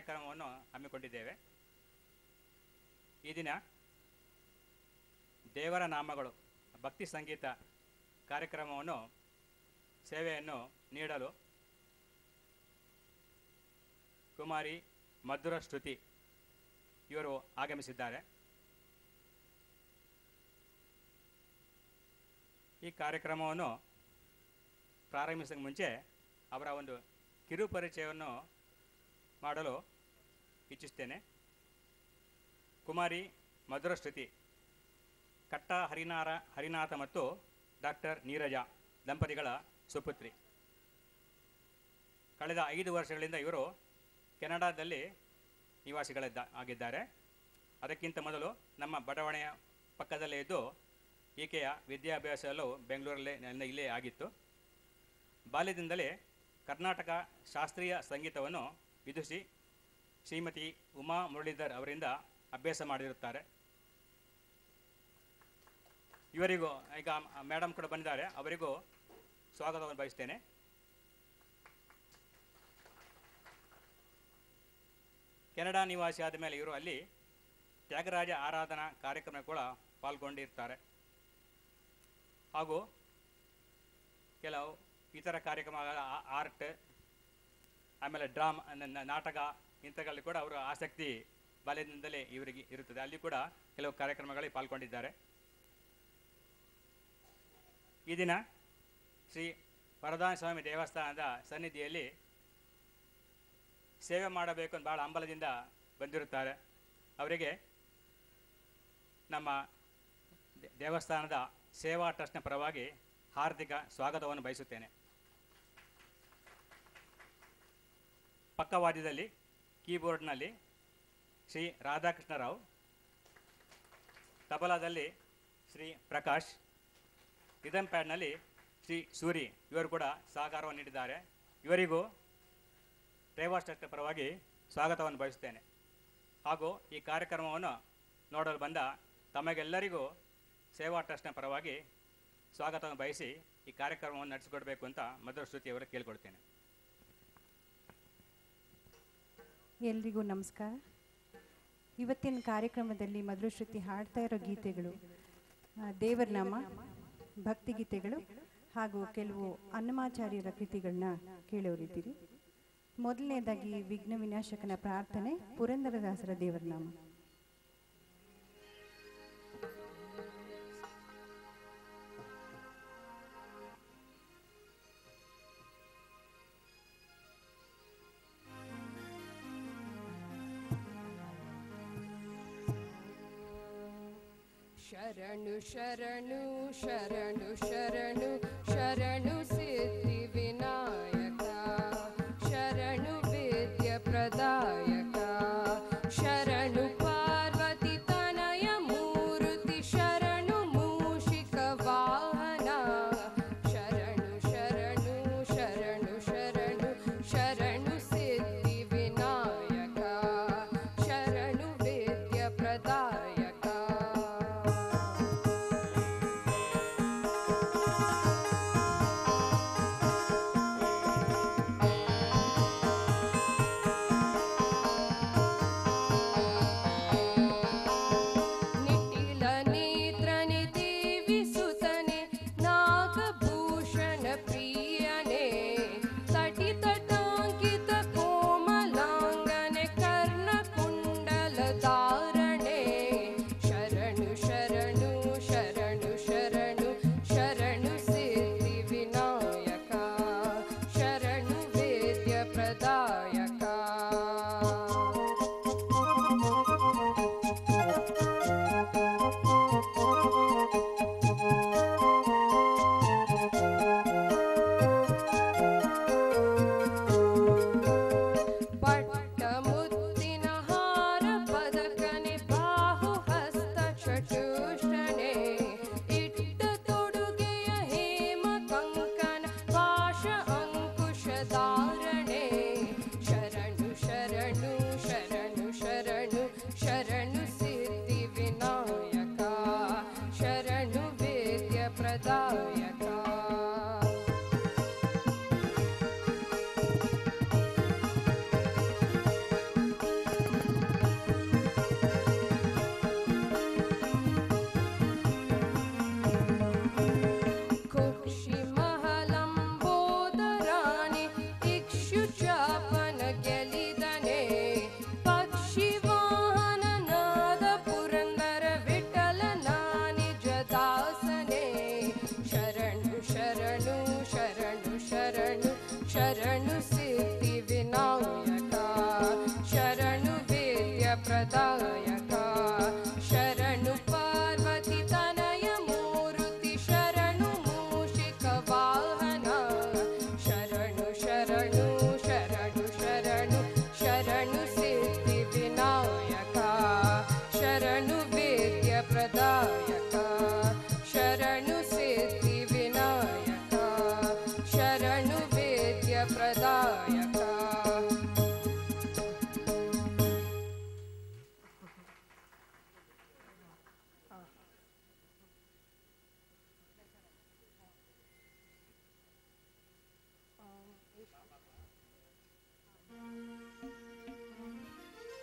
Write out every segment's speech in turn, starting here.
ಕಾರ್ಯಕ್ರಮವನ್ನು ಹಮ್ಮಿಕೊಂಡಿದ್ದೇವೆ. ಈ ದಿನ ದೇವರ ನಾಮಗಳು ಭಕ್ತಿ ಸಂಗೀತ ಕಾರ್ಯಕ್ರಮವನ್ನು ಸೇವೆಯನ್ನು ನೀಡಲು ಕುಮಾರಿ ಮಧುರ ಶ್ರುತಿ ಇವರು ಆಗಮಿಸಿದ್ದಾರೆ. ಈ ಕಾರ್ಯಕ್ರಮವನ್ನು ಪ್ರಾರಂಭಿಸೋಕ್ಕೆ ಮುಂಚೆ ಅವರ ಒಂದು ಕಿರು ಪರಿಚಯವನ್ನು ಮಾಡಲು ಇಚ್ಛಿಸ್ತೇನೆ. ಕುಮಾರಿ ಮಧುರ ಶ್ರುತಿ ಕಟ್ಟ ಹರಿನಾಥ ಮತ್ತು ಡಾಕ್ಟರ್ ನೀರಜಾ ದಂಪತಿಗಳ ಸುಪುತ್ರಿ. ಕಳೆದ 5 ವರ್ಷಗಳಿಂದ ಇವರು ಕೆನಡಾದಲ್ಲಿ ಆಗಿದ್ದಾರೆ. ಅದಕ್ಕಿಂತ ಮೊದಲು ನಮ್ಮ ಬಡಾವಣೆಯ ಪಕ್ಕದಲ್ಲೇ ಇದ್ದು ಈಕೆಯ ವಿದ್ಯಾಭ್ಯಾಸ ಎಲ್ಲವೂ ಬೆಂಗಳೂರಲ್ಲೇ ಇಲ್ಲೇ ಆಗಿತ್ತು. ಬಾಲ್ಯದಿಂದಲೇ ಕರ್ನಾಟಕ ಶಾಸ್ತ್ರೀಯ ಸಂಗೀತವನ್ನು ವಿದುಷಿ ಶ್ರೀಮತಿ ಉಮಾ ಮುರಳೀಧರ್ ಅವರಿಂದ ಅಭ್ಯಾಸ ಮಾಡಿರುತ್ತಾರೆ. ಇವರಿಗೂ ಈಗ ಮೇಡಮ್ ಕೂಡ ಬಂದಿದ್ದಾರೆ, ಅವರಿಗೂ ಸ್ವಾಗತವನ್ನು ಬಯಸ್ತೇನೆ. ಕೆನಡಾ ನಿವಾಸಿ ಆದ ಮೇಲೆ ಇವರು ಅಲ್ಲಿ ತ್ಯಾಗರಾಜ ಆರಾಧನಾ ಕಾರ್ಯಕ್ರಮ ಕೂಡ ಪಾಲ್ಗೊಂಡಿರ್ತಾರೆ. ಹಾಗೂ ಕೆಲವು ಇತರ ಕಾರ್ಯಕ್ರಮಗಳ ಆರ್ಟ್, ಆಮೇಲೆ ಡ್ರಾಮಾ, ನಾಟಕ ಇಂಥಗಳಲ್ಲಿ ಕೂಡ ಅವರ ಆಸಕ್ತಿ ಬಾಲ್ಯದಿಂದಲೇ ಇವರಿಗೆ ಇರುತ್ತದೆ. ಅಲ್ಲಿ ಕೂಡ ಕೆಲವು ಕಾರ್ಯಕ್ರಮಗಳಲ್ಲಿ ಪಾಲ್ಗೊಂಡಿದ್ದಾರೆ. ಈ ದಿನ ಶ್ರೀ ವರದಾನ ಸ್ವಾಮಿ ದೇವಸ್ಥಾನದ ಸನ್ನಿಧಿಯಲ್ಲಿ ಸೇವೆ ಮಾಡಬೇಕು ಅಂತ ಭಾಳ ಹಂಬಲದಿಂದ ಬಂದಿರುತ್ತಾರೆ. ಅವರಿಗೆ ನಮ್ಮ ದೇವಸ್ಥಾನದ ಸೇವಾ ಟ್ರಸ್ಟ್ನ ಪರವಾಗಿ ಹಾರ್ದಿಕ ಸ್ವಾಗತವನ್ನು ಬಯಸುತ್ತೇನೆ. ಪಕ್ಕವಾದ್ಯದಲ್ಲಿ ಕೀಬೋರ್ಡ್ನಲ್ಲಿ ಶ್ರೀ ರಾಧಾಕೃಷ್ಣರಾವ್, ತಬಲಾದಲ್ಲಿ ಶ್ರೀ ಪ್ರಕಾಶ್, ರಿದಮ್ ಪ್ಯಾಡ್ನಲ್ಲಿ ಶ್ರೀ ಸೂರಿ ಇವರು ಕೂಡ ಸಹಕಾರವನ್ನು ನೀಡಿದ್ದಾರೆ. ಇವರಿಗೂ ಸೇವಾ ಟ್ರಸ್ಟ್ ಪರವಾಗಿ ಸ್ವಾಗತವನ್ನು ಬಯಸುತ್ತೇನೆ. ಹಾಗೂ ಈ ಕಾರ್ಯಕ್ರಮವನ್ನು ನೋಡಲು ಬಂದ ತಮಗೆಲ್ಲರಿಗೂ ಸೇವಾ ಟ್ರಸ್ಟ್ನ ಪರವಾಗಿ ಸ್ವಾಗತವನ್ನು ಬಯಸಿ ಈ ಕಾರ್ಯಕ್ರಮವನ್ನು ನಡೆಸಿಕೊಡಬೇಕು ಅಂತ ಮಧುರ ಶ್ರುತಿಯವರು ಕೇಳಿಕೊಳ್ತೇನೆ. ಎಲ್ರಿಗೂ ನಮಸ್ಕಾರ. ಇವತ್ತಿನ ಕಾರ್ಯಕ್ರಮದಲ್ಲಿ ಮಧುರ ಶ್ರುತಿ ಹಾಡ್ತಾ ಇರೋ ಗೀತೆಗಳು ದೇವರ ನಾಮ, ಭಕ್ತಿಗೀತೆಗಳು ಹಾಗೂ ಕೆಲವು ಅನ್ನಮಾಚಾರ್ಯರ ಕೃತಿಗಳನ್ನ ಕೇಳೋರಿದ್ದೀರಿ. ಮೊದಲನೇದಾಗಿ ವಿಘ್ನ ವಿನಾಶಕನ ಪ್ರಾರ್ಥನೆ, ಪುರಂದರದಾಸರ ದೇವರ ನಾಮ. ಶರಣು ಶರಣು ಶರಣು ಶರಣು ಶರಣು ಸಿದ್ಧಿ ವಿನಾಯಕ, ಶರಣು ವೇದ್ಯ ಪ್ರದಾಯಕ, ಶರಣು ಪಾರ್ವತಿ ತನಯ ಮೂರ್ತಿ, ಶರಣು ಮೂಷಿಕ ವಾಹನ, ಶರಣು ಶರಣು ಶರಣು ಶರಣು ಶರಣು ಸಿದ್ಧಿ ವಿನಾಯಕ, ಶರಣು ವೇದ್ಯ ಪ್ರದಾಯಕ.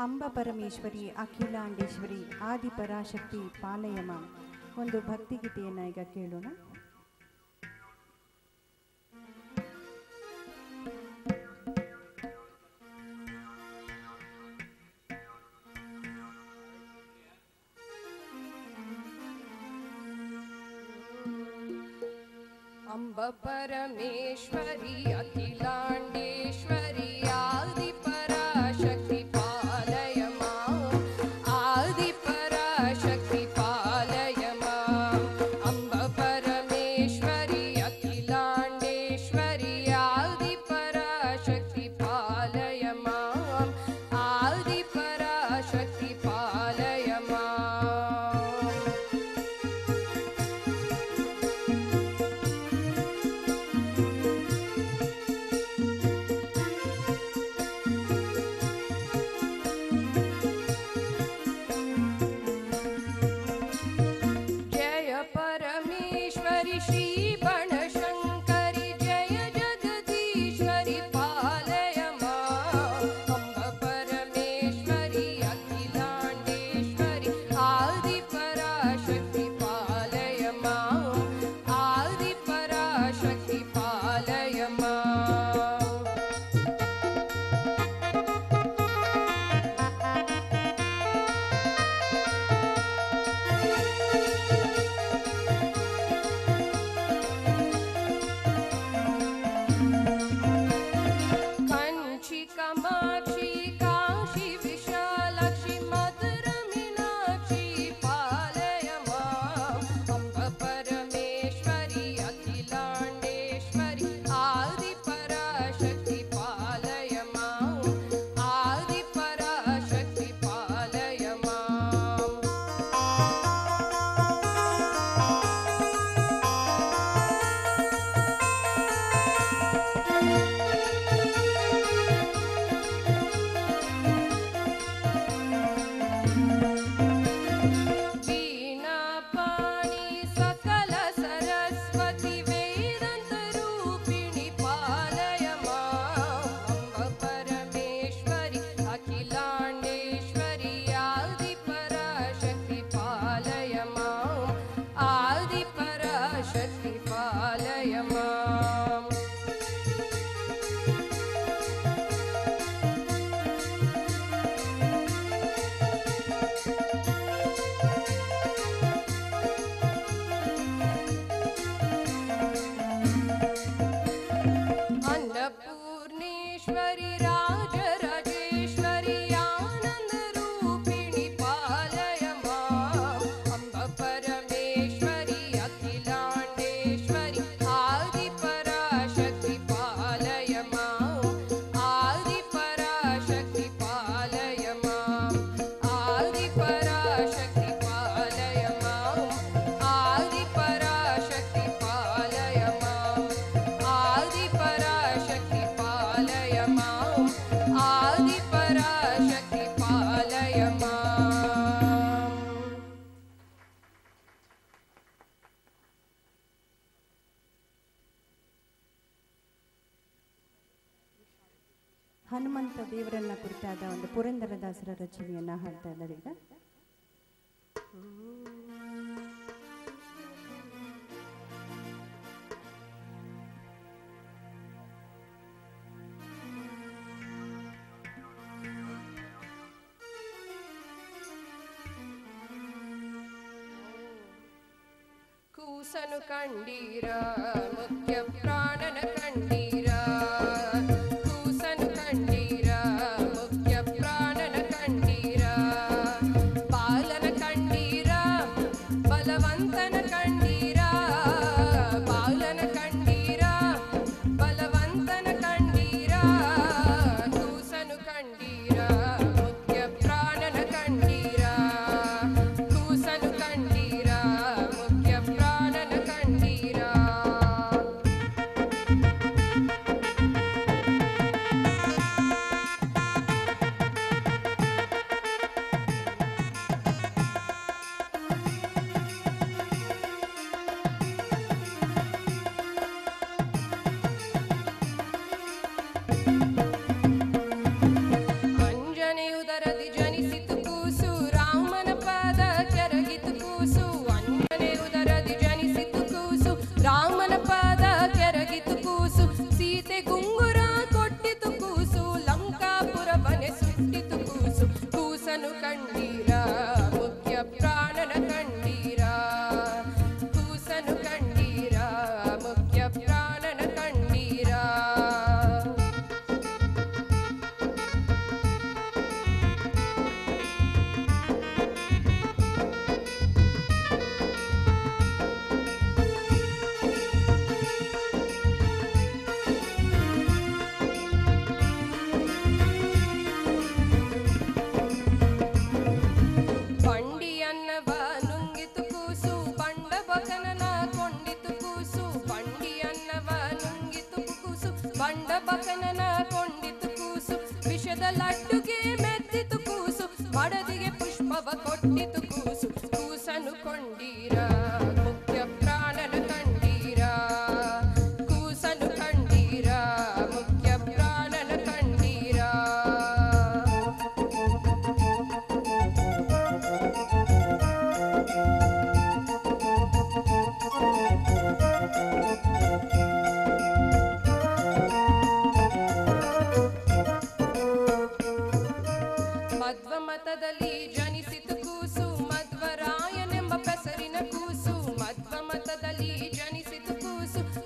ಅಂಬ ಪರಮೇಶ್ವರಿ ಅಖಿಲಾಂಡೇಶ್ವರಿ ಆದಿಪರಾಶಕ್ತಿ ಪಾಲಯಮ. ಒಂದು ಭಕ್ತಿಗೀತೆಯನ್ನು ಈಗ ಕೇಳೋಣ. ಅಂಬ ಪರಮೇಶ್ವರಿ ಅಖಿಲಾಂಡೇಶ್ವರಿ ಆದಿಪರಾಶಕ್ತಿ ಪಾಲಯ ಮಾಂ, ಆದಿಪರಾಶಕ್ತಿ ಪಾಲಯ ಮಾಂ. ಅಂಬ ಪರಮೇಶ್ವರಿ ಅಖಿಲಾಂಡೇಶ್ವರಿ ಆದಿಪರಾಶಕ್ತಿ ಪಾಲಯ ಮಾಂ, ಆದಿಪರಾಶಕ್ತಿ ಪಾಲಯ ಮಾಂ. परमेश्वरी श्री बणशंकरी जय जगदीश्वरी पालय मां. अंब परमेश्वरी अखिलांडेश्वरी आदिपराशक्ति पालय मां, आदिपराशक्ति पालय मां. कामाक्षी काशी विशालाक्षी मधुर मीनाक्षी पालय मां. अंब परमेश्वरी अखिलांडेश्वरी आदिपराशक्ति पालय मां, आदिपराशक्ति पालय मां. वीणा पाणी सकल सरस्वती वेदांत रूपिणी पालय मां. अंब परमेश्वरी अखिलांडेश्वरी आदिपराशक्ति पालय मां, आदिपराशक्ति पालय मां. अन्नपूर्णेश्वरी राजराजेश्वरी आनंद रूपिणी पालय मां. अंब परमेश्वरी अखिलांडेश्वरी आदिपराशक्ति पालय मां, आदिपराशक्ति पालय मां, आदिपराशक्ति पालय मां, आदिपराशक्ति पालय मां, आदिपराशक्ति पालय मां, आदिपराशक्ति पालय मां. ಹನುಮಂತ ದೇವರನ್ನ ಕುರಿತಾದ ಒಂದು ಪುರಂದರದಾಸರ ರಚನೆಯನ್ನ ಹಾಡ್ತಾ ಇದ್ದಾರೆ ಈಗ. ಕೂಸನು ಕಂಡೀರ ಮುಖ್ಯ ಪ್ರಾಣನ ಕಂಡೀರ, ಕೂಸನು ಕಂಡೀರ ಮುಖ್ಯ ಪ್ರಾಣನ ಕಂಡೀರ, ಬಾಲನ ಕಂಡೀರ ಬಲವಂತನ ಕಂಡೀರ, ಬಾಲನ ಕಂಡೀರ ಬಲವಂತನ ಕಂಡೀರ, ಕೂಸನು ಕಂಡೀರ ಮುಖ್ಯ ಪ್ರಾಣನ ಕಂಡೀರ, ಕೂಸನು ಕಂಡೀರ ಮುಖ್ಯ ಪ್ರಾಣನ ಕಂಡೀರ.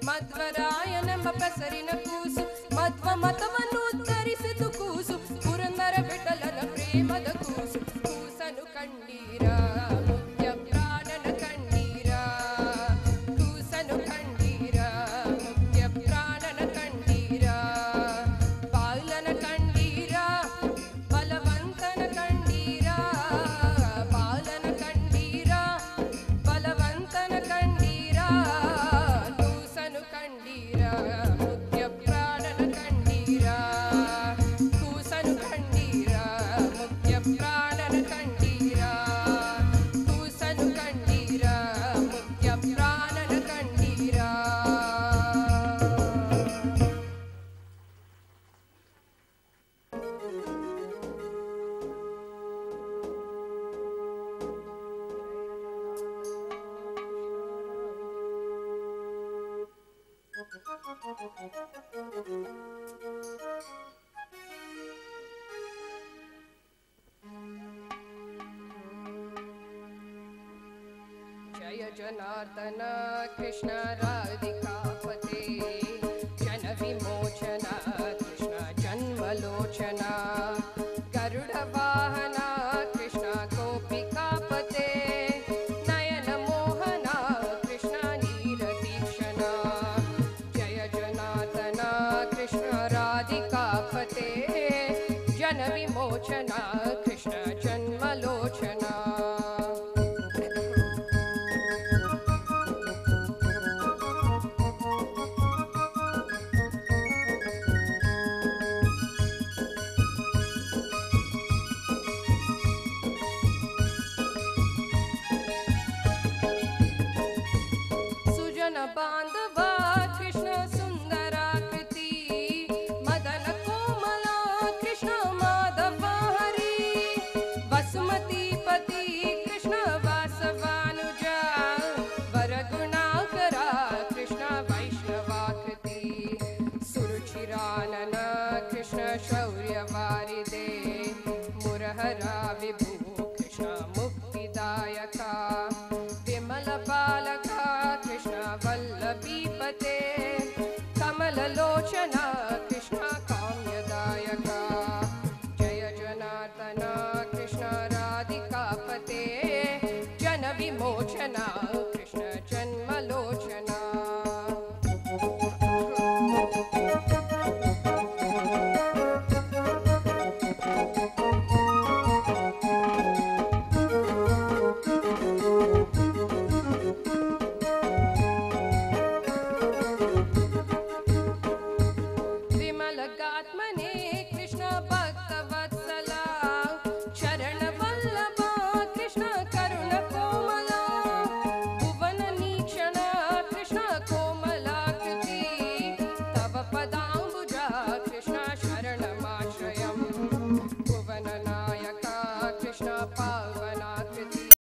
ಮಧ್ವರಾಯನೆಂಬ ಪೆಸರಿನ ಕೂಸು ಮಧ್ವ ಮತವನ್ನು ಉತ್ತರಿಸಿತು ಕೂಸು ಪುರಂದರ ವಿಠಲನ ಪ್ರೇಮದ ಕೂಸು ಕೂಸನು ಕಂಡೀರ ಮುಖ್ಯ ಪ್ರಾಣನ ಕಂಡೀರ ಕೂಸನು ಕಂಡೀರ ಮುಖ್ಯ ಪ್ರಾಣನ ಕಂಡೀರ ಬಾಲನ ಕಂಡೀರ ಬಲವಂತನ ಕಂಡೀರ ಬಾಲನ ಕಂಡೀರ ಬಲವಂತನ ಕಂಡೀರ ಕೂಸನು ಕಂಡೀರ ಮುಖ್ಯ ಪ್ರಾಣನ ಕಂಡೀರ ಕೂಸನು ಕಂಡೀರ ಮುಖ್ಯ ಪ್ರಾಣನ ಕಂಡೀರ ಕೂಸನು ಕಂಡೀರ ಮುಖ್ಯ ಪ್ರಾಣನ ಕಂಡೀರ जय जनार्दन कृष्ण राधिकापते जन विमोचन कृष्ण जन्मलोचन गरुड वाहन कृष्ण गोपिकापते नयन मोहन कृष्ण नीरदीक्षण जय जनार्दन कृष्ण राधिकापते जन विमोचन कृष्ण जन्मलोचन सुजन बांधव कृष्ण सुंदराकृति मदन कोमल कृष्ण माधव हरि वसुमती पति कृष्ण वासवानुजा वरगुणाकरा कृष्ण वैष्णवाकृति सुरुचिरानन कृष्ण शौर्यवारिदे मुरहरा विभु कृष्ण मुक्तिदायका विमल बालका कृष्ण वल्लभीपते कमललोचन कृष्ण काम्यदायका जय जनार्दन कृष्ण राधिकापते जन विमोचन कृष्ण जन्मलोचन विमलगात्मने कृष्ण भक्तवत्सला शरण वल्लभा कृष्ण करुण कोमला भुवन नीक्षण कृष्ण कोमलाकृति तव पदाम्बुजा कृष्ण